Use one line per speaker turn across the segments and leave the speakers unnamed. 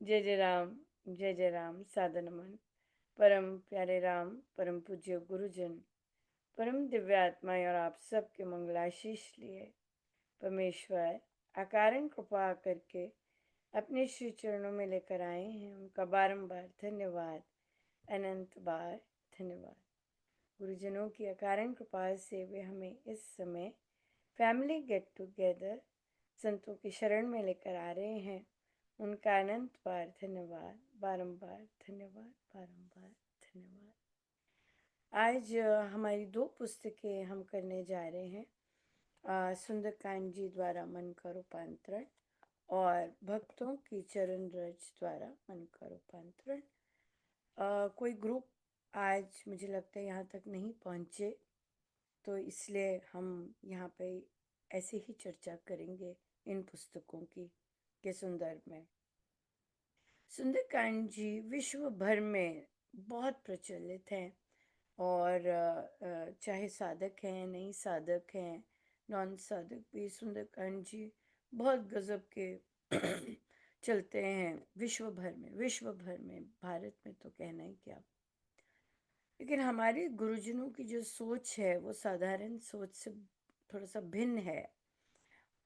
जय जय राम, सादर नमन। परम प्यारे राम, परम पूज्य गुरुजन, परम दिव्य आत्माएं और आप सबके मंगलाशीष लिए परमेश्वर अकारण कृपा करके अपने श्री चरणों में लेकर आए हैं। उनका बारंबार धन्यवाद, अनंत बार धन्यवाद। गुरुजनों की अकारण कृपा से वे हमें इस समय फैमिली गेट टुगेदर संतों की शरण में लेकर आ रहे हैं। उनका अनंत बार धन्यवाद, बारंबार धन्यवाद, बारंबार धन्यवाद। आज हमारी दो पुस्तकें हम करने जा रहे हैं। सुंदरकांड जी द्वारा मन का रूपांतरण और भक्तों की चरण रज द्वारा मन का रूपांतरण। कोई ग्रुप आज मुझे लगता है यहाँ तक नहीं पहुँचे, तो इसलिए हम यहाँ पे ऐसे ही चर्चा करेंगे इन पुस्तकों की के संदर्भ में। सुंदरकांड जी विश्व भर में बहुत प्रचलित हैं और चाहे साधक हैं, नहीं साधक हैं, नॉन साधक भी सुंदरकांड जी बहुत गजब के चलते हैं विश्व भर में, भारत में तो कहना ही क्या। लेकिन हमारे गुरुजनों की जो सोच है वो साधारण सोच से थोड़ा सा भिन्न है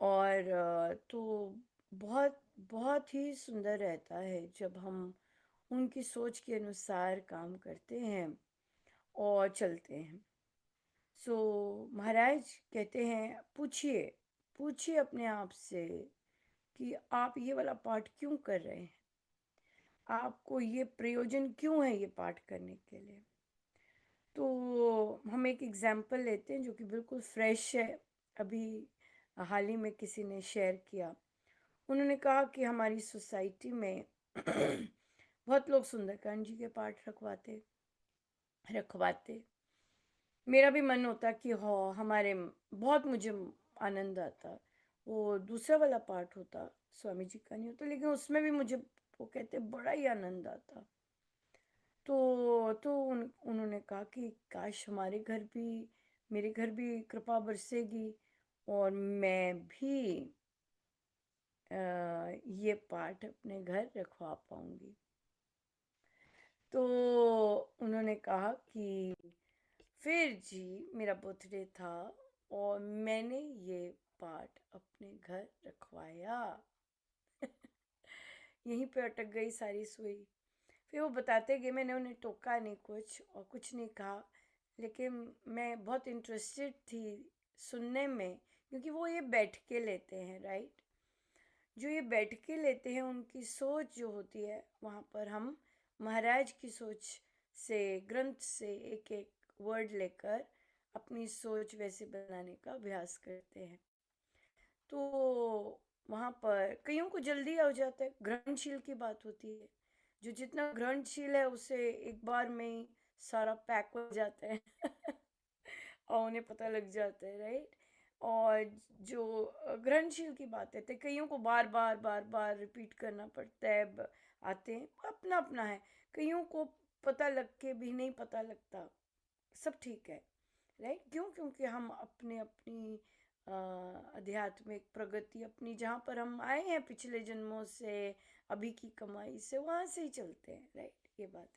और तो बहुत बहुत ही सुंदर रहता है जब हम उनकी सोच के अनुसार काम करते हैं और चलते हैं। सो महाराज कहते हैं, पूछिए पूछिए अपने आप से कि आप ये वाला पाठ क्यों कर रहे हैं, आपको ये प्रयोजन क्यों है ये पाठ करने के लिए। तो हम एक एग्जाम्पल लेते हैं जो कि बिल्कुल फ्रेश है, अभी हाल ही में किसी ने शेयर किया। उन्होंने कहा कि हमारी सोसाइटी में बहुत लोग सुंदरकांड जी के पाठ रखवाते। मेरा भी मन होता कि हो हमारे बहुत मुझे आनंद आता। वो दूसरा वाला पाठ होता, स्वामी जी का नहीं होता, लेकिन उसमें भी मुझे वो कहते बड़ा ही आनंद आता। उन्होंने कहा कि काश हमारे घर भी, मेरे घर भी कृपा बरसेगी और मैं भी ये पाठ अपने घर रखवा पाऊंगी। तो उन्होंने कहा कि फिर जी मेरा बर्थडे था और मैंने ये पाठ अपने घर रखवाया। यहीं पे अटक गई सारी सुई। फिर वो बताते गए, मैंने उन्हें टोका नहीं कुछ और कुछ नहीं कहा, लेकिन मैं बहुत इंटरेस्टेड थी सुनने में, क्योंकि वो ये बैठ के लेते हैं, राइट। जो ये बैठ के लेते हैं उनकी सोच जो होती है, वहाँ पर हम महाराज की सोच से, ग्रंथ से एक एक वर्ड लेकर अपनी सोच वैसे बनाने का अभ्यास करते हैं। तो वहाँ पर कईयों को जल्दी हो जाता है, ग्रहणशील की बात होती है। जो जितना ग्रहणशील है उसे एक बार में ही सारा पैक हो जाता है और उन्हें पता लग जाता है, राइट। और जो ग्रहणशील की बात है तो कईयों को बार बार रिपीट करना पड़ता है। आते हैं, अपना अपना है। कईयों को पता लग के भी नहीं पता लगता, सब ठीक है, राइट। क्यों? क्योंकि हम अपने अपनी आध्यात्मिक प्रगति, अपनी जहाँ पर हम आए हैं पिछले जन्मों से, अभी की कमाई से, वहाँ से ही चलते हैं, राइट। ये बात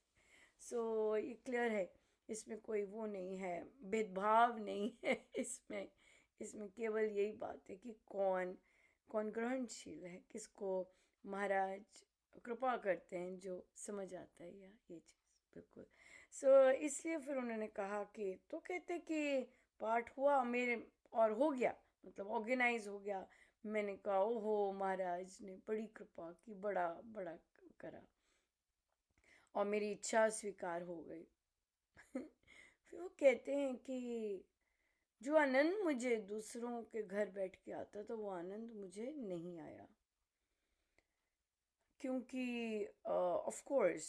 सो ये क्लियर है, इसमें कोई वो नहीं है, भेदभाव नहीं है इसमें। इसमें केवल यही बात है कि कौन कौन ग्रहणशील है, किसको महाराज कृपा करते हैं, जो समझ आता है या ये चीज़, बिल्कुल। इसलिए फिर उन्होंने कहा कि, तो कहते कि पाठ हुआ मेरे और हो गया, मतलब ऑर्गेनाइज हो गया। मैंने कहा ओहो, महाराज ने बड़ी कृपा की, बड़ा बड़ा करा और मेरी इच्छा स्वीकार हो गई। फिर वो कहते हैं कि जो आनंद मुझे दूसरों के घर बैठ के आता था, वो आनंद मुझे नहीं आया, क्योंकि ऑफ कोर्स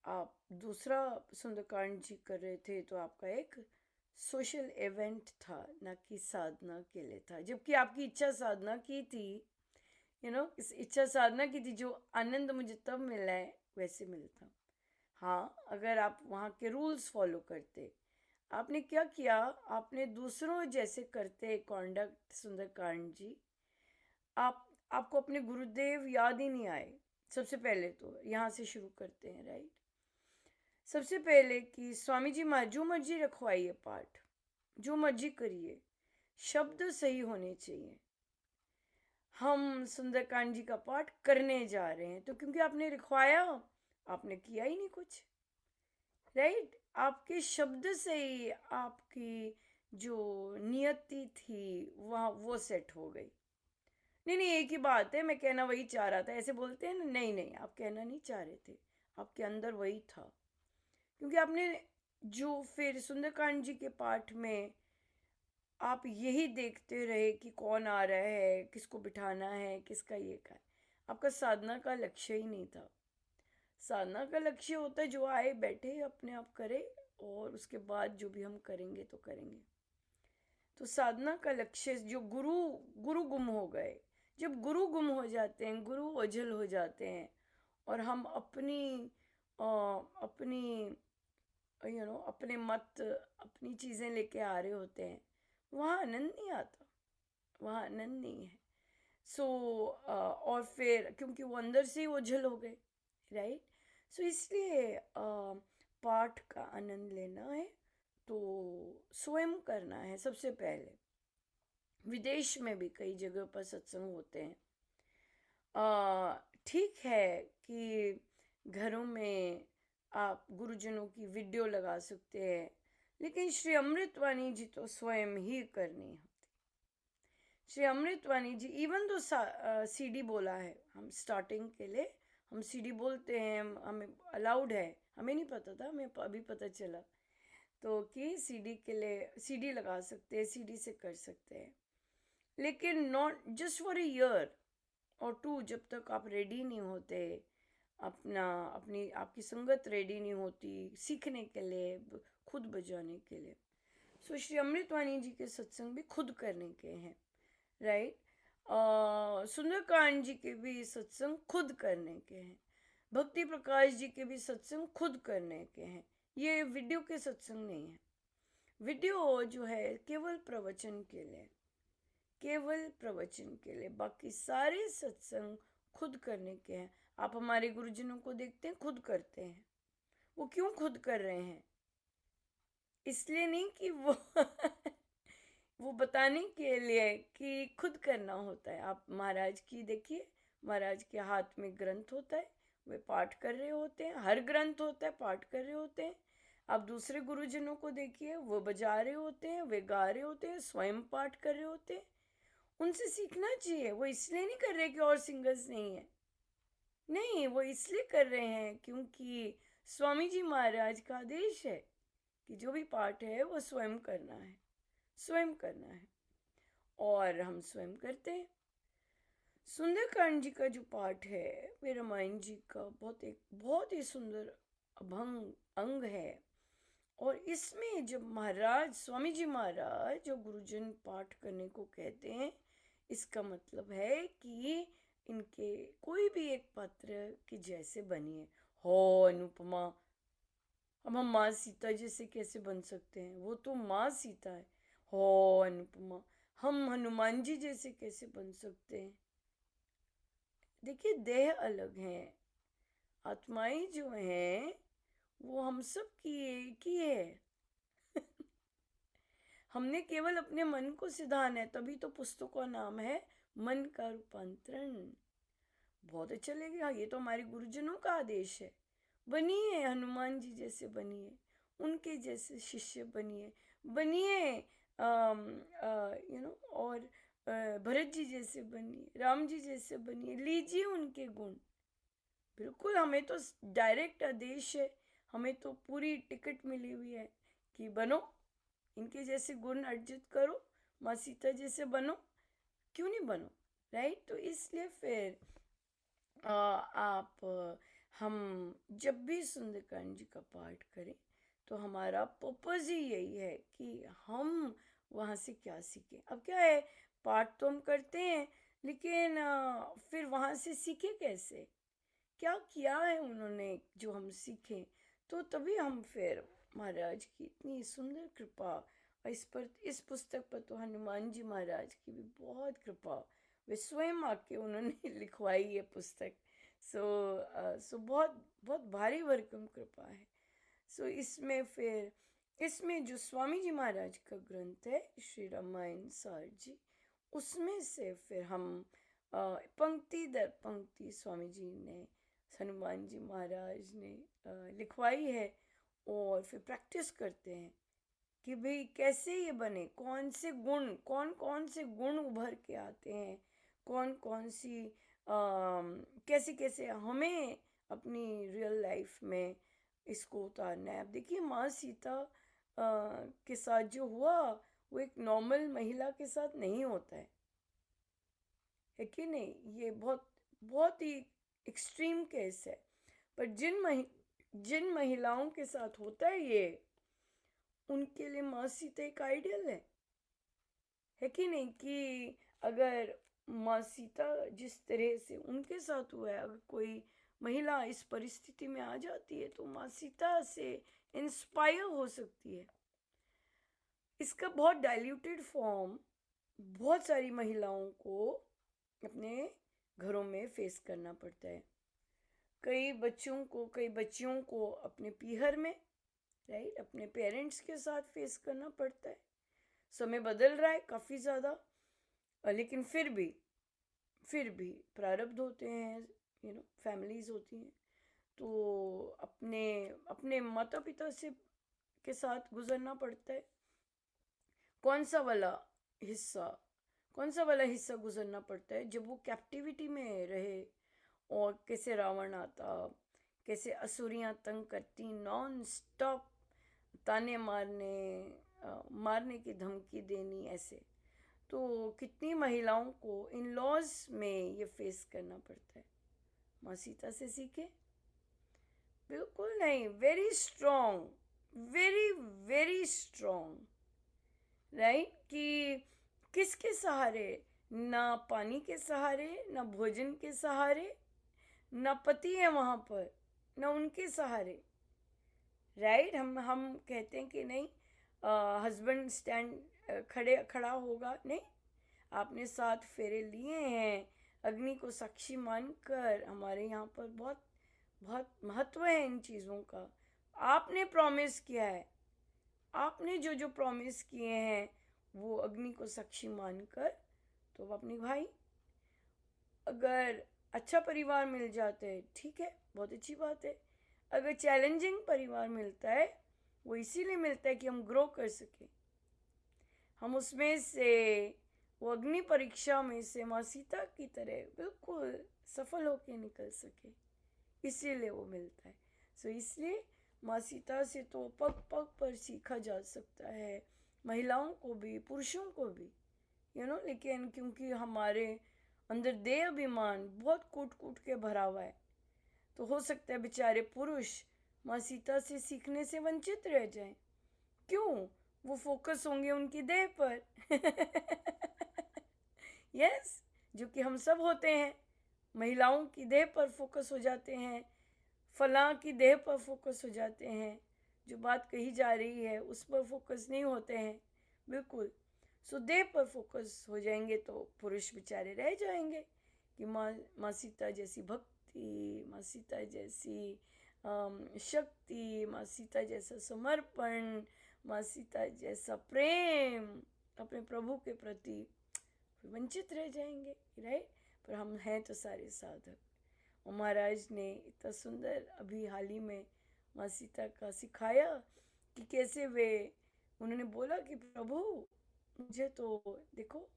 आप दूसरा सुंदरकांड जी कर रहे थे तो आपका एक सोशल इवेंट था, ना कि साधना के लिए था, जबकि आपकी इच्छा साधना की थी, इस इच्छा साधना की थी। जो आनंद मुझे तब मिला है वैसे मिलता, हाँ, अगर आप वहाँ के रूल्स फॉलो करते। आपने क्या किया, आपने दूसरों जैसे करते कॉन्डक्ट सुंदरकांड जी। आप आपको अपने गुरुदेव याद ही नहीं आए, सबसे पहले तो यहाँ से शुरू करते हैं, राइट। सबसे पहले कि स्वामी जी महाराज जो मर्जी रखवाइए पाठ, जो मर्जी करिए, शब्द सही होने चाहिए। हम सुंदरकांड जी का पाठ करने जा रहे हैं तो क्योंकि आपने लिखवाया, आपने किया ही नहीं कुछ, राइट। आपके शब्द से ही आपकी जो नियति थी वह वो सेट हो गई। नहीं नहीं, एक ही बात है, मैं कहना वही चाह रहा था, ऐसे बोलते हैं ना। नहीं नहीं, आप कहना नहीं चाह रहे थे, आपके अंदर वही था। क्योंकि आपने जो फिर सुंदरकांड जी के पाठ में आप यही देखते रहे कि कौन आ रहा है, किसको बिठाना है, किसका ये का है। आपका साधना का लक्ष्य ही नहीं था। साधना का लक्ष्य होता है जो आए बैठे अपने आप करे, और उसके बाद जो भी हम करेंगे तो करेंगे। तो साधना का लक्ष्य जो गुरु गुरु गुम हो गए। जब गुरु गुम हो जाते हैं, गुरु ओझल हो जाते हैं, और हम अपनी अपनी अपने मत, अपनी चीज़ें लेके आ रहे होते हैं, वहाँ आनंद नहीं आता, वहाँ आनंद नहीं है। सो और फिर क्योंकि वो अंदर से ही ओझल हो गए, राइट। सो इसलिए पाठ का आनंद लेना है तो स्वयं करना है सबसे पहले। विदेश में भी कई जगह पर सत्संग होते हैं। ठीक है कि घरों में आप गुरुजनों की वीडियो लगा सकते हैं, लेकिन श्री अमृतवाणी जी तो स्वयं ही करनी होती। श्री अमृतवाणी जी इवन तो सीडी बोला है, हम स्टार्टिंग के लिए हम सीडी बोलते हैं, हमें अलाउड है, हमें नहीं पता था, हमें अभी पता चला। तो कि सीडी के लिए सीडी लगा सकते हैं, सीडी से कर सकते हैं, लेकिन not just for a year और टू। जब तक आप रेडी नहीं होते, अपना अपनी आपकी संगत रेडी नहीं होती सीखने के लिए, खुद बजाने के लिए। सो श्री अमृतवाणी जी के सत्संग भी खुद करने के हैं, राइट। सुंदरकांड जी के भी सत्संग खुद करने के हैं, भक्ति प्रकाश जी के भी सत्संग खुद करने के हैं। ये वीडियो के सत्संग नहीं है। वीडियो जो है केवल प्रवचन के लिए, केवल प्रवचन के लिए, बाकी सारे सत्संग खुद करने के हैं। आप हमारे गुरुजनों को देखते हैं, खुद करते हैं। वो क्यों खुद कर रहे हैं? इसलिए नहीं कि वो वो बताने के लिए कि खुद करना होता है। आप महाराज की देखिए, महाराज के हाथ में ग्रंथ होता है, वे पाठ कर रहे होते हैं, हर ग्रंथ होता है, पाठ कर रहे होते हैं। आप दूसरे गुरुजनों को देखिए, वो बजा रहे होते हैं, वे गा रहे होते हैं, स्वयं पाठ कर रहे होते हैं। उनसे सीखना चाहिए। वो इसलिए नहीं कर रहे कि और सिंगर्स नहीं है, नहीं, वो इसलिए कर रहे हैं क्योंकि स्वामी जी महाराज का आदेश है कि जो भी पाठ है वो स्वयं करना है, स्वयं करना है, और हम स्वयं करते हैं। सुंदरकांड जी का जो पाठ है वे रामायण जी का बहुत ही सुंदर अभंग अंग है। और इसमें जब महाराज स्वामी जी महाराज जो गुरुजन पाठ करने को कहते हैं, इसका मतलब है कि इनके कोई भी एक पात्र की जैसे बनिए। हो अनुपमा, अब हम माँ सीता जैसे कैसे बन सकते हैं? वो तो माँ सीता है। हो अनुपमा, हम हनुमान जी जैसे कैसे बन सकते हैं? देखिए, देह अलग हैं, आत्माएं जो हैं वो हम सब की एक ही है। हमने केवल अपने मन को सिधाना है, तभी तो पुस्तक का नाम है मन का रूपांतरण। बहुत अच्छा लगेगा, ये तो हमारे गुरुजनों का आदेश है। बनिए हनुमान जी जैसे, बनिए उनके जैसे शिष्य बनिए, बनिए और भरत जी जैसे बनिए, राम जी जैसे बनिए, लीजिए उनके गुण। बिल्कुल, हमें तो डायरेक्ट आदेश है, हमें तो पूरी टिकट मिली हुई है कि बनो, इनके जैसे गुण अर्जित करो, माँ सीता जैसे बनो, क्यों नहीं बनो, राइट। तो इसलिए फिर हम जब भी सुंदरकांड जी का पाठ करें तो हमारा पर्पज़ ही यही है कि हम वहाँ से क्या सीखें। अब क्या है, पाठ तो हम करते हैं, लेकिन फिर वहाँ से सीखे कैसे, क्या किया है उन्होंने जो हम सीखें। तो तभी हम फिर महाराज की इतनी सुंदर कृपा, और इस पुस्तक पर तो हनुमान जी महाराज की भी बहुत कृपा, वे स्वयं आके उन्होंने लिखवाई ये पुस्तक। सो बहुत बहुत भारी भरकम कृपा है। सो इसमें जो स्वामी जी महाराज का ग्रंथ है श्री रामायण सार जी, उसमें से फिर हम पंक्ति दर पंक्ति स्वामी जी ने, हनुमान जी महाराज ने लिखवाई है, और फिर प्रैक्टिस करते हैं कि भाई कैसे ये बने, कौन कौन से गुण उभर के आते हैं, कौन कौन सी कैसे कैसे हमें अपनी रियल लाइफ में इसको उतारना है। अब देखिए माँ सीता के साथ जो हुआ, वो एक नॉर्मल महिला के साथ नहीं होता है कि नहीं? ये बहुत बहुत ही एक्सट्रीम केस है। पर जिन महिलाओं के साथ होता है ये, उनके लिए माँ सीता एक आइडियल है कि नहीं? कि अगर माँ सीता जिस तरह से उनके साथ हुआ है, अगर कोई महिला इस परिस्थिति में आ जाती है तो माँ सीता से इंस्पायर हो सकती है। इसका बहुत डाइल्यूटेड फॉर्म बहुत सारी महिलाओं को अपने घरों में फेस करना पड़ता है। कई बच्चियों को अपने पीहर में, राइट, अपने पेरेंट्स के साथ फेस करना पड़ता है। समय बदल रहा है काफ़ी ज़्यादा, लेकिन फिर भी प्रारब्ध होते हैं, फैमिलीज होती हैं, तो अपने अपने माता पिता से के साथ गुजरना पड़ता है। कौन सा वाला हिस्सा गुजरना पड़ता है जब वो कैप्टिविटी में रहे, और कैसे रावण आता, कैसे असुरियां तंग करती, नॉन स्टॉप ताने मारने की धमकी देनी, ऐसे। तो कितनी महिलाओं को इन लॉज में ये फेस करना पड़ता है। माँ सीता से सीखे? बिल्कुल नहीं। Very strong, very very strong, right? कि किसके सहारे? ना पानी के सहारे, ना भोजन के सहारे, ना पति है वहाँ पर, ना उनके सहारे, राइट? हम कहते हैं कि नहीं, हस्बैंड खड़ा होगा, नहीं। आपने 7 फेरे लिए हैं, अग्नि को साक्षी मानकर। हमारे यहाँ पर बहुत बहुत महत्व है इन चीज़ों का। आपने प्रॉमिस किया है, आपने जो जो प्रॉमिस किए हैं वो अग्नि को साक्षी मानकर तो आप निभाई। अगर अच्छा परिवार मिल जाता है, ठीक है, बहुत अच्छी बात है। अगर चैलेंजिंग परिवार मिलता है, वो इसीलिए मिलता है कि हम ग्रो कर सके, हम उसमें से, वो अग्नि परीक्षा में से माँ सीता की तरह बिल्कुल सफल होके निकल सके, इसीलिए वो मिलता है। सो इसलिए माँ सीता से तो पग पग पर सीखा जा सकता है, महिलाओं को भी पुरुषों को भी, लेकिन क्योंकि हमारे अंदर देह अभिमान बहुत कूट कूट के भरा हुआ है, तो हो सकता है बेचारे पुरुष माँ सीता से सीखने से वंचित रह जाएं। क्यों? वो फोकस होंगे उनकी देह पर यस, जो कि हम सब होते हैं। महिलाओं की देह पर फोकस हो जाते हैं, फलां की देह पर फोकस हो जाते हैं, जो बात कही जा रही है उस पर फोकस नहीं होते हैं, बिल्कुल। सो देह पर फोकस हो जाएंगे तो पुरुष बेचारे रह जाएंगे कि माँ सीता जैसी भक्ति, माँ सीता जैसी शक्ति, माँ सीता जैसा समर्पण, माँ सीता जैसा प्रेम अपने प्रभु के प्रति, वंचित रह जाएंगे, राइट? पर हम हैं तो सारे साधक। और महाराज ने इतना सुंदर अभी हाल ही में माँ सीता का सिखाया कि कैसे उन्होंने बोला कि प्रभु मुझे तो देखो,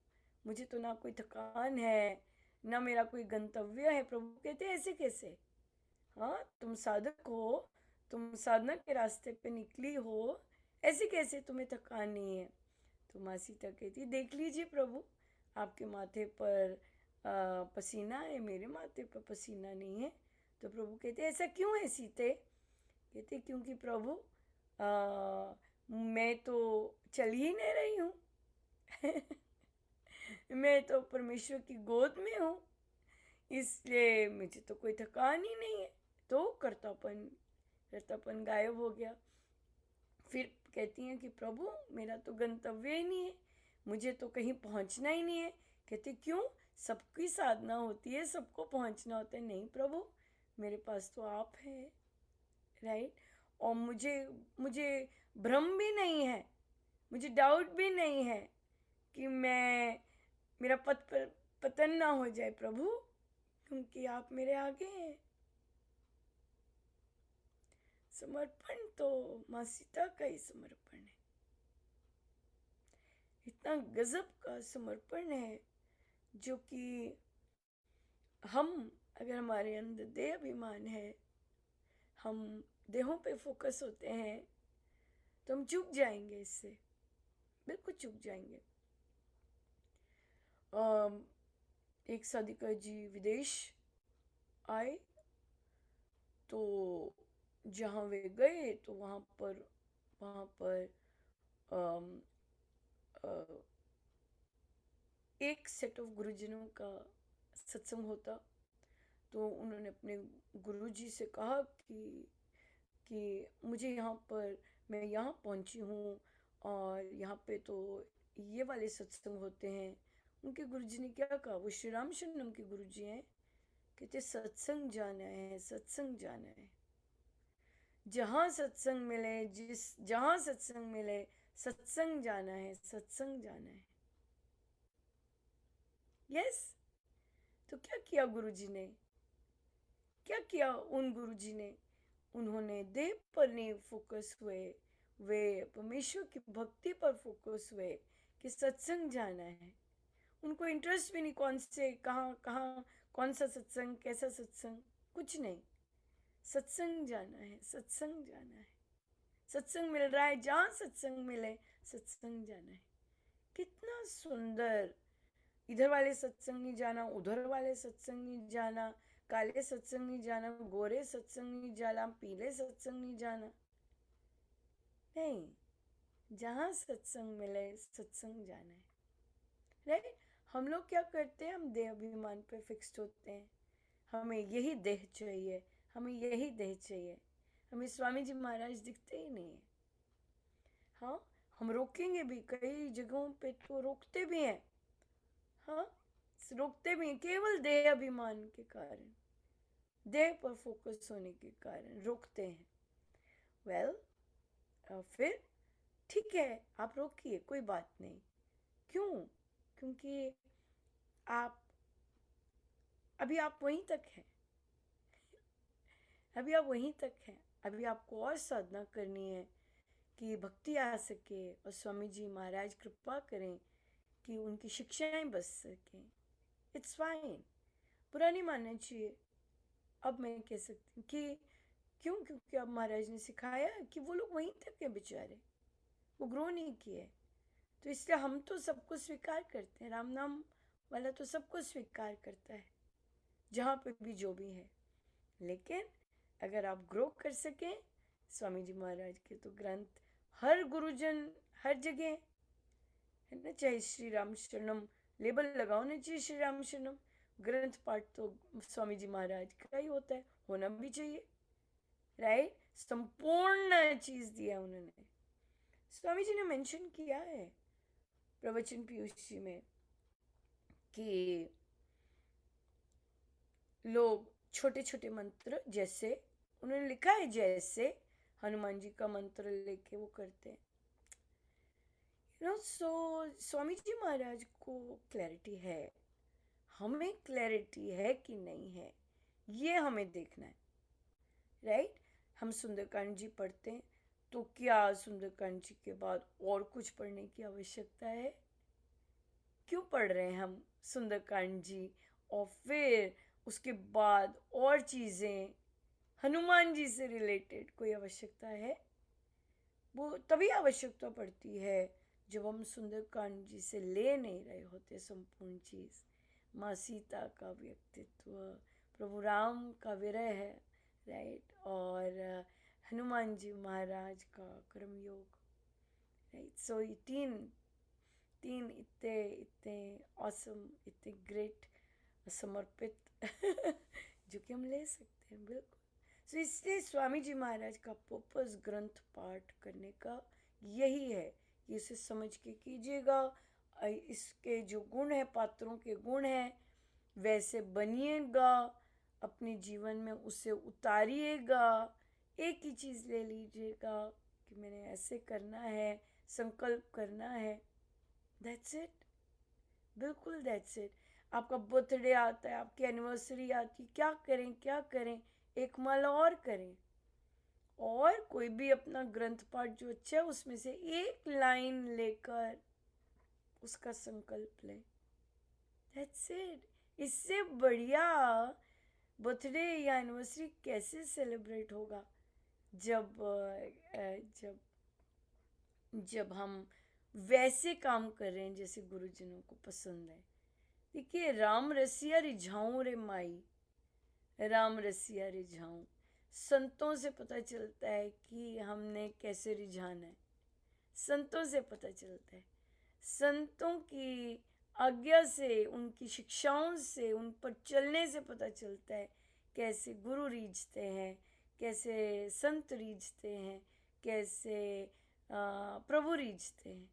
मुझे तो ना कोई थकान है, ना मेरा कोई गंतव्य है। प्रभु कहते ऐसे कैसे? हाँ, तुम साधक हो, तुम साधना के रास्ते पे निकली हो, ऐसे कैसे तुम्हें थकान नहीं है? तो माँ सीता कहती देख लीजिए प्रभु, आपके माथे पर पसीना है, मेरे माथे पर पसीना नहीं है। तो प्रभु कहते ऐसा क्यों है सीते? कहते क्योंकि प्रभु मैं तो चल ही नहीं रही हूँ मैं तो परमेश्वर की गोद में हूँ, इसलिए मुझे तो कोई थकान ही नहीं है। तो करतापन गायब हो गया। फिर कहती हैं कि प्रभु मेरा तो गंतव्य ही नहीं है, मुझे तो कहीं पहुंचना ही नहीं है। कहते क्यों? सबकी साधना होती है, सबको पहुंचना होता है। नहीं प्रभु, मेरे पास तो आप हैं, राइट। और मुझे मुझे भ्रम भी नहीं है, मुझे डाउट भी नहीं है कि मेरा पतन ना हो जाए प्रभु, क्योंकि आप मेरे आगे हैं। समर्पण तो माँ सीता का ही समर्पण है, इतना गजब का समर्पण है, जो कि हम, अगर हमारे अंदर देह अभिमान है, हम देहों पे फोकस होते हैं, तो हम चूक जाएंगे इससे, बिल्कुल चूक जाएंगे। एक साधिका जी विदेश आए, तो जहाँ वे गए तो वहाँ पर अम, अ, एक सेट ऑफ गुरुजनों का सत्संग होता। तो उन्होंने अपने गुरुजी से कहा कि मुझे यहाँ पर, मैं यहाँ पहुँची हूँ और यहाँ पे तो ये वाले सत्संग होते हैं। उनके गुरुजी ने क्या कहा, वो श्री राम शरणम के गुरुजी हैं, कहते सत्संग जाना है, सत्संग जाना है। जहाँ सत्संग मिले, जहाँ सत्संग मिले, सत्संग जाना है, सत्संग जाना है। यस। तो क्या किया गुरुजी ने, क्या किया उन गुरुजी ने? उन्होंने देह पर नहीं फोकस हुए, वे परमेश्वर की भक्ति पर फोकस हुए कि सत्संग जाना है। उनको इंटरेस्ट भी नहीं कौन से, कहाँ कहाँ, कौन सा सत्संग, कैसा सत्संग, कुछ नहीं। सत्संग जाना है, सत्संग जाना है, सत्संग मिल रहा है, जहाँ सत्संग मिले सत्संग जाना है। कितना सुंदर। इधर वाले सत्संग नहीं जाना, उधर वाले सत्संग नहीं जाना, काले सत्संग नहीं जाना, गोरे सत्संग नहीं जाना, पीले सत्संग नहीं जाना। नहीं, जहाँ सत्संग मिले सत्संग जाना है, राइट। हम लोग क्या करते हैं, हम देह अभिमान पे फिक्स्ड होते हैं। हमें यही देह चाहिए, हमें यही देह चाहिए, हमें स्वामी जी महाराज दिखते ही नहीं है। हाँ, हम रोकेंगे भी, कई जगहों पे तो रोकते भी हैं। हाँ, रोकते भी हैं, केवल देह अभिमान के कारण, देह पर फोकस होने के कारण रोकते हैं। वेल, फिर ठीक है, आप रोकिए, कोई बात नहीं। क्यों? क्योंकि आप अभी आप वहीं तक हैं, अभी आप वहीं तक हैं। अभी आपको और साधना करनी है कि भक्ति आ सके और स्वामी जी महाराज कृपा करें कि उनकी शिक्षाएं बच सकें। इट्स फाइन, बुरा नहीं मानना चाहिए। अब मैं कह सकती हूँ कि क्यों, क्योंकि अब महाराज ने सिखाया कि वो लोग वहीं तक हैं बेचारे, वो ग्रो नहीं किए। तो इसलिए हम तो सबको स्वीकार करते हैं, राम नाम वाला तो सबको स्वीकार करता है, जहाँ पे भी जो भी है। लेकिन अगर आप ग्रो कर सकें, स्वामी जी महाराज के तो ग्रंथ हर गुरुजन हर जगह है ना, चाहे श्री राम शरणम लेबल लगाओ ना, चाहिए श्री राम शरणम, ग्रंथ पाठ तो स्वामी जी महाराज का ही होता है, होना भी चाहिए, राइट। संपूर्ण चीज दिया उन्होंने। स्वामी जी ने मेंशन किया है प्रवचन पीयूष जी में कि लोग छोटे छोटे मंत्र, जैसे उन्होंने लिखा है, जैसे हनुमान जी का मंत्र लेके वो करते हैं, सो स्वामी जी महाराज को क्लैरिटी है, हमें क्लैरिटी है कि नहीं है, ये हमें देखना है, राइट। हम सुंदरकांड जी पढ़ते हैं, तो क्या सुंदरकांड जी के बाद और कुछ पढ़ने की आवश्यकता है? क्यों पढ़ रहे हैं हम सुंदरकांड जी, और फिर उसके बाद और चीज़ें हनुमान जी से रिलेटेड कोई आवश्यकता है? वो तभी आवश्यकता पड़ती है जब हम सुंदरकांड जी से ले नहीं रहे होते संपूर्ण चीज़। माँ सीता का व्यक्तित्व, प्रभु राम का विरह, राइट, और हनुमान जी महाराज का कर्मयोग, राइट। सो ये तीन तीन इतने इतने ऑसम, इतने ग्रेट, समर्पित जो कि हम ले सकते हैं, बिल्कुल। सो इसलिए स्वामी जी महाराज का पर्पस ग्रंथ पाठ करने का यही है कि इसे समझ के कीजिएगा। इसके जो गुण है, पात्रों के गुण हैं, वैसे बनिएगा, अपने जीवन में उसे उतारिएगा। एक ही चीज़ ले लीजिएगा कि मैंने ऐसे करना है, संकल्प करना है। दैट्स इट, बिल्कुल दैट्स इट। आपका बर्थडे आता है, आपकी एनिवर्सरी आती है, क्या करें क्या करें, एक माला और करें, और कोई भी अपना ग्रंथ पाठ जो अच्छा है उसमें से एक लाइन लेकर उसका संकल्प लें। That's it. इससे बढ़िया बर्थडे या एनिवर्सरी कैसे सेलिब्रेट होगा जब जब जब हम वैसे काम कर रहे हैं जैसे गुरुजनों को पसंद है। देखिए, राम रसिया रिझाऊं रे माई, राम रसिया रिझाऊं, संतों से पता चलता है कि हमने कैसे रिझाना है। संतों से पता चलता है, संतों की आज्ञा से, उनकी शिक्षाओं से, उन पर चलने से पता चलता है कैसे गुरु रीझते हैं, कैसे संत रीझते हैं, कैसे प्रभु रीझते हैं।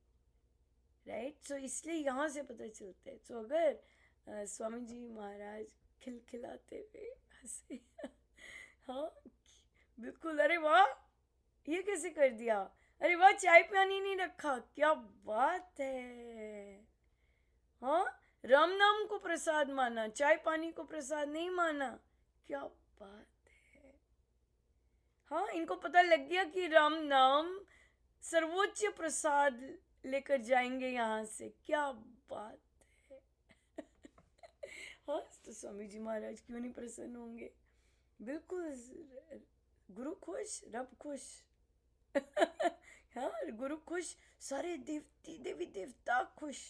राइट। सो इसलिए यहाँ से पता चलता है। सो अगर स्वामी जी महाराज खिलखिलाते हुए हंसे हाँ, बिल्कुल, अरे वाह, ये कैसे कर दिया, अरे वाह, चाय पानी नहीं रखा, क्या बात है। हाँ, राम नाम को प्रसाद माना, चाय पानी को प्रसाद नहीं माना, क्या बात है। हाँ, इनको पता लग गया कि राम नाम सर्वोच्च प्रसाद लेकर जाएंगे यहाँ से, क्या बात है। हाँ, तो स्वामी जी महाराज क्यों नहीं प्रसन्न होंगे। बिल्कुल, गुरु खुश, रब खुश। हाँ, गुरु खुश, सारे देवती देवी देवता खुश।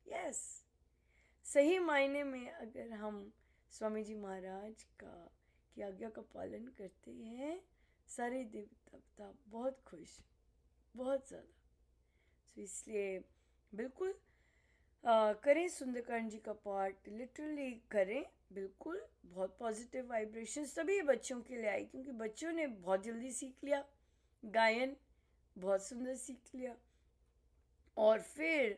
यस, सही मायने में अगर हम स्वामी जी महाराज का की आज्ञा का पालन करते हैं, सारे देवता देवता बहुत खुश, बहुत ज़्यादा। तो इसलिए बिल्कुल करें सुंदरकांड जी का पाठ, लिटरली करें। बिल्कुल, बहुत पॉजिटिव वाइब्रेशन सभी बच्चों के लिए आई, क्योंकि बच्चों ने बहुत जल्दी सीख लिया, गायन बहुत सुंदर सीख लिया। और फिर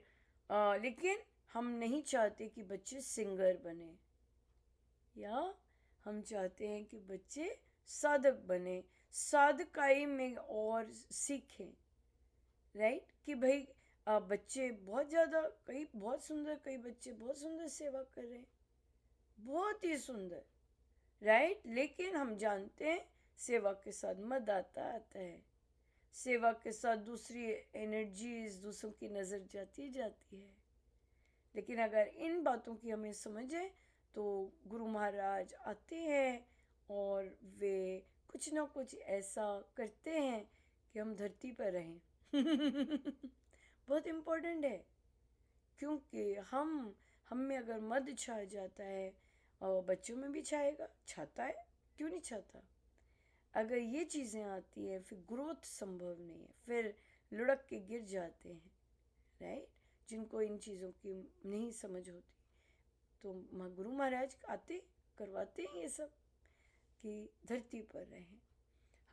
लेकिन हम नहीं चाहते कि बच्चे सिंगर बने, या हम चाहते हैं कि बच्चे साधक बने, साधकाई में और सीखें। राइट, कि भाई बच्चे बहुत ज़्यादा, कई बहुत सुंदर, कई बच्चे बहुत सुंदर सेवा कर रहे हैं, बहुत ही सुंदर। राइट, लेकिन हम जानते हैं सेवा के साथ मद आता है, सेवा के साथ दूसरी एनर्जीज, दूसरों की नज़र जाती है। लेकिन अगर इन बातों की हमें समझ है तो गुरु महाराज आते हैं और वे कुछ ना कुछ ऐसा करते हैं कि हम धरती पर रहें। बहुत इम्पोर्टेंट है, क्योंकि हम में अगर मद छा जाता है और बच्चों में भी छाएगा, छाता है, क्यों नहीं छाता। अगर ये चीज़ें आती है फिर ग्रोथ संभव नहीं है, फिर लुढ़क के गिर जाते हैं। राइट, जिनको इन चीज़ों की नहीं समझ होती, तो गुरु महाराज आते करवाते हैं ये सब कि धरती पर रहें।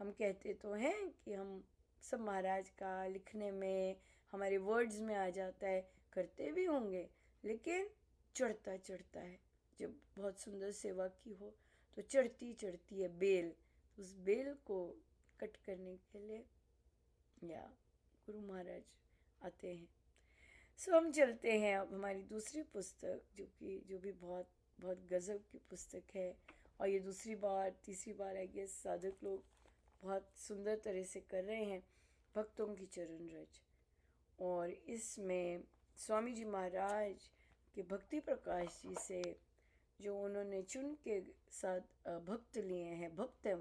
हम कहते तो हैं कि हम सब महाराज का लिखने में, हमारे वर्ड्स में आ जाता है, करते भी होंगे, लेकिन चढ़ता है। जब बहुत सुंदर सेवा की हो तो चढ़ती है बेल, उस बेल को कट करने के लिए या गुरु महाराज आते हैं। सो हम चलते हैं अब हमारी दूसरी पुस्तक, जो भी बहुत बहुत गज़ब की पुस्तक है। और ये दूसरी बार तीसरी बार आई गेस साधक लोग बहुत सुंदर तरह से कर रहे हैं, भक्तों की चरण रज। और इसमें स्वामी जी महाराज के भक्ति प्रकाश जी से जो उन्होंने चुन के साथ भक्त लिए हैं, भक्त हैं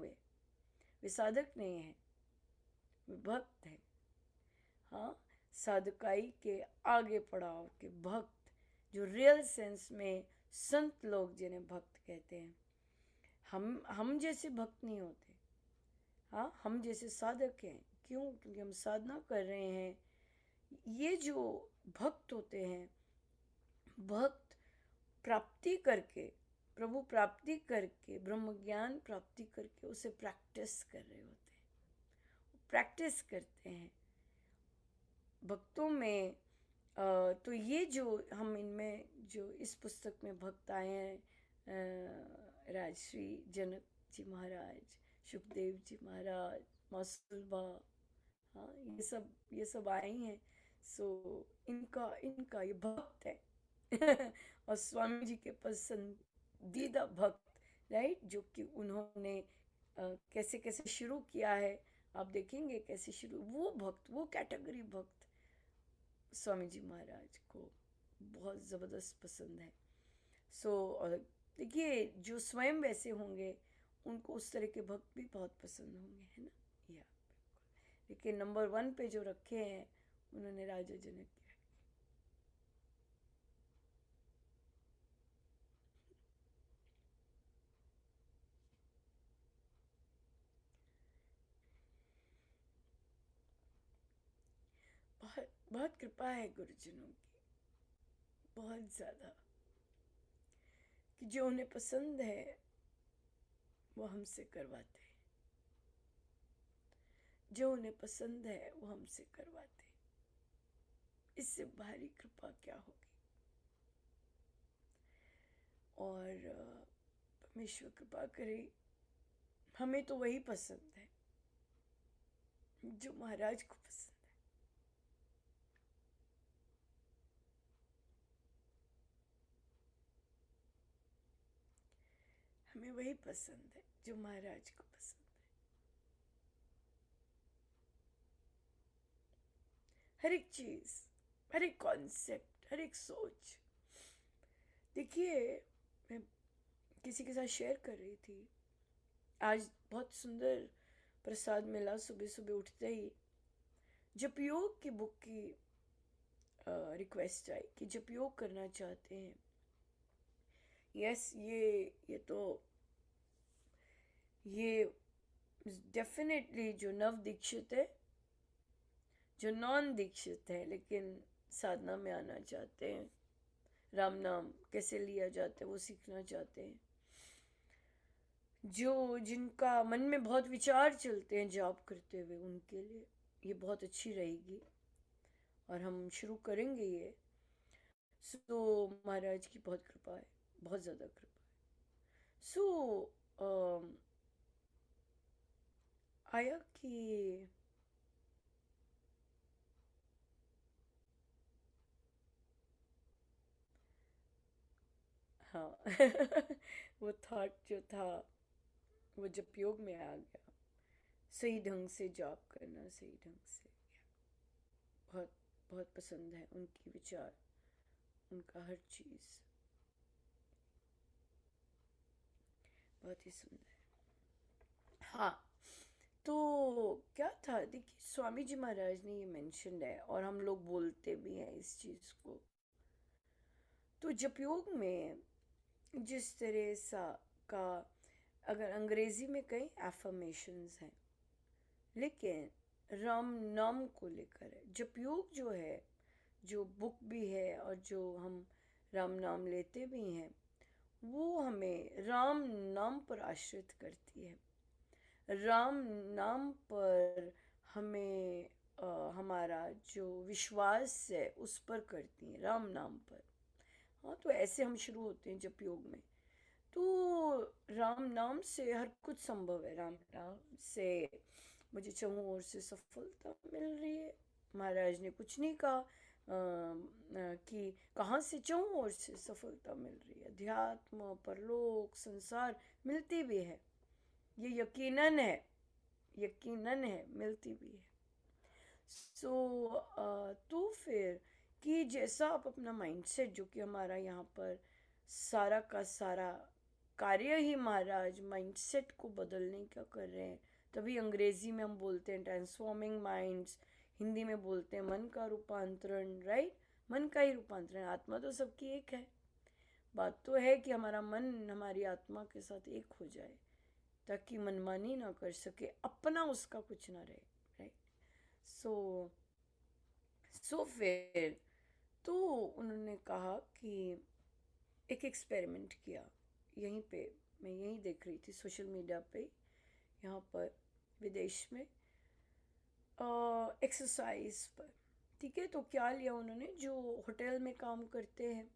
वे साधक नहीं हैं, वे भक्त हैं। हाँ, साधकाई के आगे पड़ाव के भक्त, जो रियल सेंस में संत लोग जिन्हें भक्त कहते हैं। हम जैसे भक्त नहीं होते। हाँ, हम जैसे साधक हैं। क्यों? क्योंकि हम साधना कर रहे हैं। ये जो भक्त होते हैं, भक्त प्राप्ति करके, प्रभु प्राप्ति करके, ब्रह्म ज्ञान प्राप्ति करके उसे प्रैक्टिस कर रहे होते हैं, प्रैक्टिस करते हैं। भक्तों में तो ये जो हम इनमें जो इस पुस्तक में भक्त आए हैं, राजश्री जनक जी महाराज, सुखदेव जी महाराज, मौसुलबा, हाँ, ये सब आए हैं। सो इनका इनका ये भक्त है और स्वामी जी के पसंदीदा भक्त, राइट, जो कि उन्होंने कैसे कैसे शुरू किया है। आप देखेंगे कैसे शुरू, वो भक्त, वो कैटेगरी भक्त स्वामी जी महाराज को बहुत ज़बरदस्त पसंद है। सो देखिए, जो स्वयं वैसे होंगे उनको उस तरह के भक्त भी बहुत पसंद होंगे, है ना। या लेकिन नंबर 1 पे जो रखे हैं उन्होंने राजा जनक के। बहुत बहुत कृपा है गुरुजनों की, बहुत ज़्यादा, कि जो उन्हें पसंद है वो हमसे करवाते हैं, जो उन्हें पसंद है वो हमसे करवाते हैं। इससे भारी कृपा क्या होगी। और परमेश्वर कृपा करे, हमें तो वही पसंद है जो महाराज को पसंद है। हमें वही पसंद है जो महाराज को पसंद है। हर एक चीज़, हर एक कॉन्सेप्ट, हर एक सोच। देखिए, मैं किसी के साथ शेयर कर रही थी, आज बहुत सुंदर प्रसाद मिला सुबह सुबह उठते ही। जब योग की बुक की रिक्वेस्ट आई कि जब योग करना चाहते हैं, यस, ये डेफिनेटली जो नव दीक्षित है, जो नॉन दीक्षित है लेकिन साधना में आना चाहते हैं, राम नाम कैसे लिया जाता है वो सीखना चाहते हैं, जो जिनका मन में बहुत विचार चलते हैं जॉब करते हुए, उनके लिए ये बहुत अच्छी रहेगी और हम शुरू करेंगे ये। सो महाराज की बहुत कृपा है, बहुत ज़्यादा कृपा है। सो आया कि हाँ वो थॉट जो था वो जब योग में आ गया, सही ढंग से जॉब करना, सही ढंग से, बहुत बहुत पसंद है उनकी विचार, उनका हर चीज़ बहुत ही सुंदर है। हाँ, तो क्या था, देखिए स्वामी जी महाराज ने ये मेंशन है और हम लोग बोलते भी हैं इस चीज़ को। तो जप योग में जिस तरह सा का, अगर अंग्रेजी में कई एफर्मेशंस हैं, लेकिन राम नाम को लेकर है। जप योग जो है, जो बुक भी है और जो हम राम नाम लेते भी हैं, वो हमें राम नाम पर आश्रित करती है। राम नाम पर हमें हमारा जो विश्वास है उस पर करती है, राम नाम पर। हाँ, तो ऐसे हम शुरू होते हैं जप योग में। तो राम नाम से हर कुछ संभव है। राम नाम से मुझे चारों ओर से सफलता मिल रही है। महाराज ने कुछ नहीं कहा कि कहाँ से चारों ओर से सफलता मिल रही है। अध्यात्म, परलोक, संसार मिलती भी है, ये यकीनन है, यकीनन है, मिलती भी है। सो तो फिर कि जैसा आप अपना माइंडसेट, जो कि हमारा यहाँ पर सारा का सारा कार्य ही महाराज माइंडसेट को बदलने का कर रहे हैं। तभी अंग्रेजी में हम बोलते हैं ट्रांसफॉर्मिंग माइंड्स, हिंदी में बोलते हैं मन का रूपांतरण, राइट। मन का ही रूपांतरण, आत्मा तो सबकी एक है। बात तो है कि हमारा मन हमारी आत्मा के साथ एक हो जाए, ताकि मनमानी ना कर सके, अपना उसका कुछ ना रहे, राइट। सो फिर तो उन्होंने कहा कि एक एक्सपेरिमेंट किया यहीं पे, मैं यहीं देख रही थी सोशल मीडिया पे, यहाँ पर विदेश में, एक्सरसाइज पर। ठीक है, तो क्या लिया उन्होंने, जो होटल में काम करते हैं,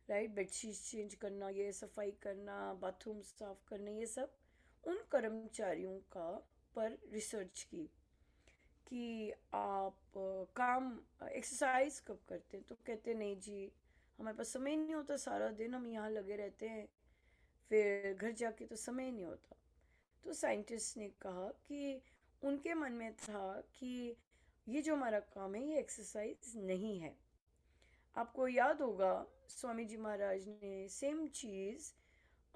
राइट, बेडशीट चेंज करना, ये सफाई करना, बाथरूम साफ करना, ये सब उन कर्मचारियों का पर रिसर्च की कि आप काम एक्सरसाइज कब करते हैं। तो कहते नहीं जी, हमारे पास समय ही नहीं होता, सारा दिन हम यहाँ लगे रहते हैं, फिर घर जाके तो समय ही नहीं होता। तो साइंटिस्ट ने कहा कि उनके मन में था कि ये जो हमारा काम है ये एक्सरसाइज नहीं है। आपको याद होगा स्वामी जी महाराज ने सेम चीज़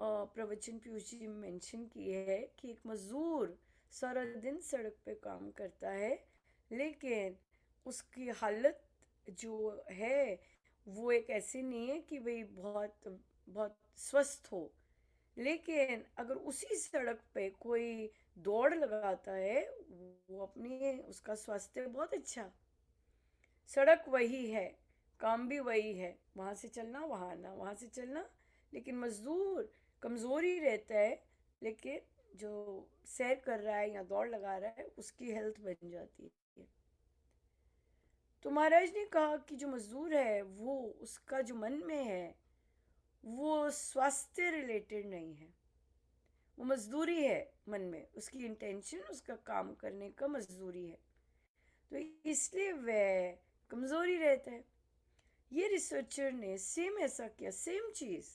प्रवचन पीयूष जी में मेंशन की है कि एक मजदूर सारा दिन सड़क पे काम करता है, लेकिन उसकी हालत जो है वो एक ऐसी नहीं है कि भाई बहुत बहुत स्वस्थ हो। लेकिन अगर उसी सड़क पे कोई दौड़ लगाता है, वो अपनी उसका स्वास्थ्य बहुत अच्छा। सड़क वही है, काम भी वही है, वहाँ से चलना वहाँ आना, वहाँ से चलना, लेकिन मजदूर कमज़ोर ही रहता है, लेकिन जो सैर कर रहा है या दौड़ लगा रहा है उसकी हेल्थ बन जाती है। तो महाराज ने कहा कि जो मजदूर है वो उसका जो मन में है वो स्वास्थ्य रिलेटेड नहीं है, वो मजदूरी है, मन में उसकी इंटेंशन उसका काम करने का मजदूरी है, तो इसलिए वह कमज़ोरी रहता है। ये रिसर्चर ने सेम ऐसा किया, सेम चीज़।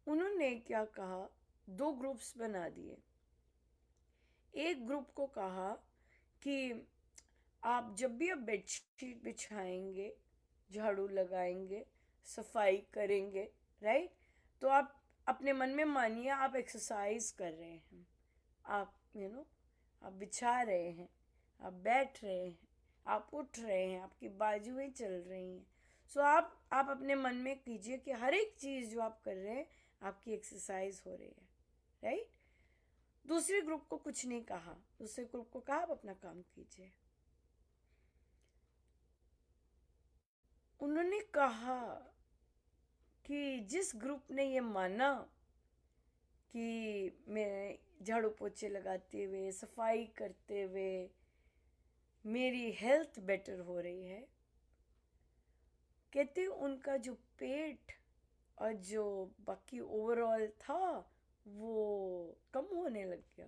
उन्होंने क्या कहा, दो ग्रुप्स बना दिए। एक ग्रुप को कहा कि आप जब भी आप बेडशीट बिछाएंगे, झाड़ू लगाएंगे, सफाई करेंगे, राइट, तो आप अपने मन में मानिए आप एक्सरसाइज कर रहे हैं, आप आप बिछा रहे हैं, आप बैठ रहे हैं, आप उठ रहे हैं, आपकी बाजुएं चल रही हैं। सो आप अपने मन में कीजिए कि हर एक चीज़ जो आप कर रहे हैं आपकी एक्सरसाइज हो रही है, राइट। दूसरे ग्रुप को कुछ नहीं कहा, दूसरे ग्रुप को कहा आप अपना काम कीजिए। उन्होंने कहा कि जिस ग्रुप ने ये माना कि मैं झाड़ू पोछे लगाते हुए, सफाई करते हुए मेरी हेल्थ बेटर हो रही है, कहते उनका जो पेट और जो बाकी ओवरऑल था वो कम होने लग गया,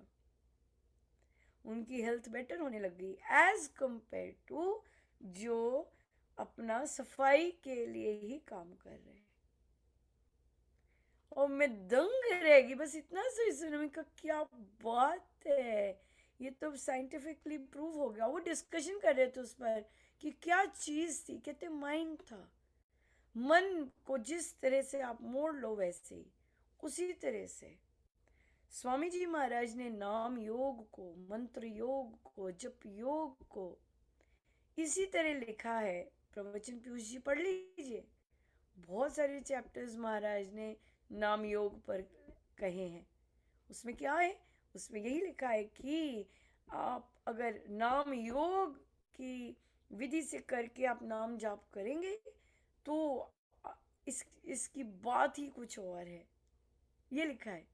उनकी हेल्थ बेटर होने लग गई एज कंपेयर टू जो अपना सफाई के लिए ही काम कर रहे हैं। और मैं दंग रहेगी बस इतना सही सुनने में, का क्या बात है, ये तो साइंटिफिकली प्रूव हो गया। वो डिस्कशन कर रहे थे उस पर कि क्या चीज़ थी, कहते माइंड था। मन को जिस तरह से आप मोड़ लो वैसे ही उसी तरह से स्वामी जी महाराज ने नाम योग को, मंत्र योग को, जप योग को इसी तरह लिखा है। प्रवचन पीयूष जी पढ़ लीजिए, बहुत सारे चैप्टर्स महाराज ने नाम योग पर कहे हैं। उसमें क्या है, उसमें यही लिखा है कि आप अगर नाम योग की विधि से करके आप नाम जाप करेंगे तो इसकी बात ही कुछ और है, ये लिखा है।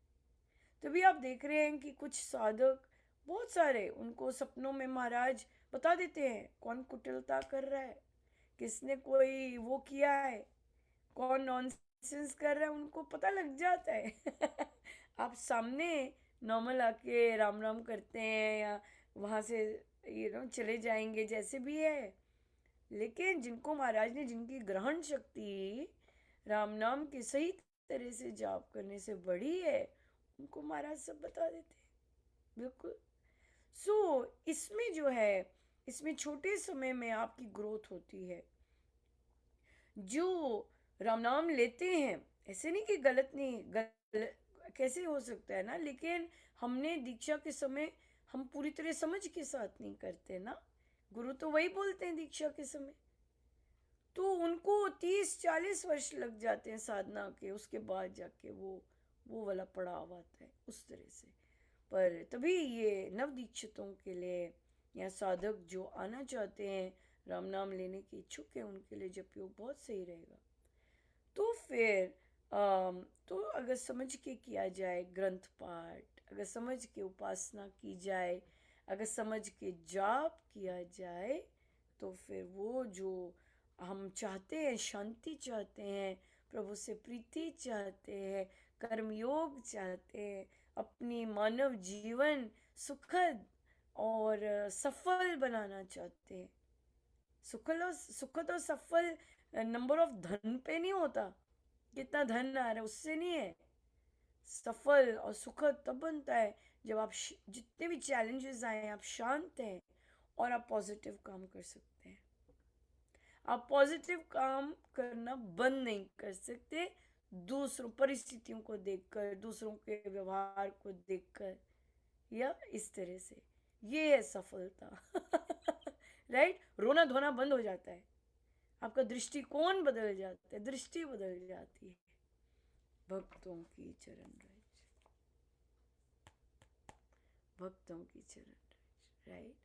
तभी आप देख रहे हैं कि कुछ साधक बहुत सारे उनको सपनों में महाराज बता देते हैं कौन कुटिलता कर रहा है, किसने कोई वो किया है, कौन नॉनसेंस कर रहा है, उनको पता लग जाता है। आप सामने नॉर्मल आके राम राम करते हैं या वहाँ से चले जाएंगे जैसे भी है, लेकिन जिनको महाराज ने, जिनकी ग्रहण शक्ति राम नाम की सही तरह से जाप करने से बढ़ी है, उनको महाराज सब बता देते हैं, बिल्कुल। सो इसमें जो है, इसमें छोटे समय में आपकी ग्रोथ होती है। जो राम नाम लेते हैं, ऐसे नहीं कि गलत नहीं, कैसे हो सकता है ना, लेकिन हमने दीक्षा के समय हम पूरी तरह समझ के साथ नहीं करते ना, गुरु तो वही बोलते हैं दीक्षा के समय, तो उनको 30-40 वर्ष लग जाते हैं साधना के, उसके बाद जाके वो वाला पड़ाव आता है उस तरह से। पर तभी ये नव दीक्षितों के लिए या साधक जो आना चाहते हैं, राम नाम लेने के इच्छुक हैं, उनके लिए जप योग बहुत सही रहेगा। तो फिर तो अगर समझ के किया जाए ग्रंथ पाठ, अगर समझ के उपासना की जाए, अगर समझ के जाप किया जाए, तो फिर वो जो हम चाहते हैं, शांति चाहते हैं, प्रभु से प्रीति चाहते हैं, कर्मयोग चाहते हैं, अपनी मानव जीवन सुखद और सफल बनाना चाहते हैं। सुखद और सफल नंबर ऑफ धन पे नहीं होता, कितना धन आ रहा है उससे नहीं है। सफल और सुखद तब बनता है जब आप जितने भी चैलेंजेस आए आप शांत हैं और आप पॉजिटिव काम कर सकते हैं। आप पॉजिटिव काम करना बंद नहीं कर सकते दूसरों परिस्थितियों को देखकर, दूसरों के व्यवहार को देखकर, या इस तरह से। ये है सफलता। राइट? रोना धोना बंद हो जाता है, आपका दृष्टिकोण बदल जाता है, दृष्टि बदल जाती है। भक्तों की चरण रज, भक्तों की चरण रज। राइट?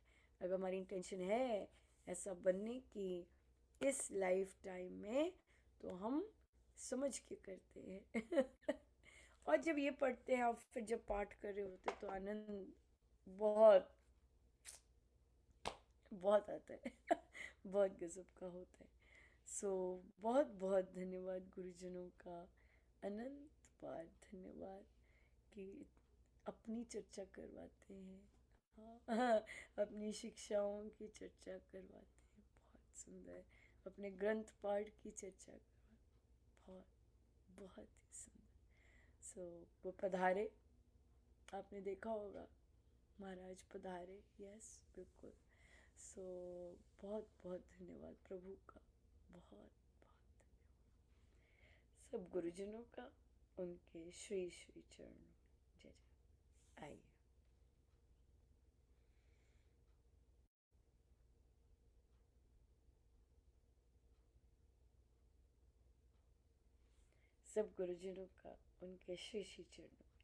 अगर हमारी इंटेंशन है ऐसा बनने की इस लाइफ टाइम में, तो हम समझ के करते हैं। और जब ये पढ़ते हैं और फिर जब पाठ कर रहे होते तो आनंद बहुत बहुत आता है। बहुत गजब का होता है। सो बहुत बहुत धन्यवाद गुरुजनों का, अनंत बार धन्यवाद कि अपनी चर्चा करवाते हैं। हाँ, अपनी शिक्षाओं की चर्चा करवाते हैं, बहुत सुंदर। अपने ग्रंथ पाठ की चर्चा करवाते, बहुत बहुत ही सुंदर। सो वो पधारे, आपने देखा होगा महाराज पधारे। यस, बिल्कुल। सो बहुत बहुत धन्यवाद प्रभु का, बहुत बहुत सब गुरुजनों का, उनके श्री श्री चरणों में जय जय। आइए, सब गुरुजनों का, उनके श्री श्री चरणों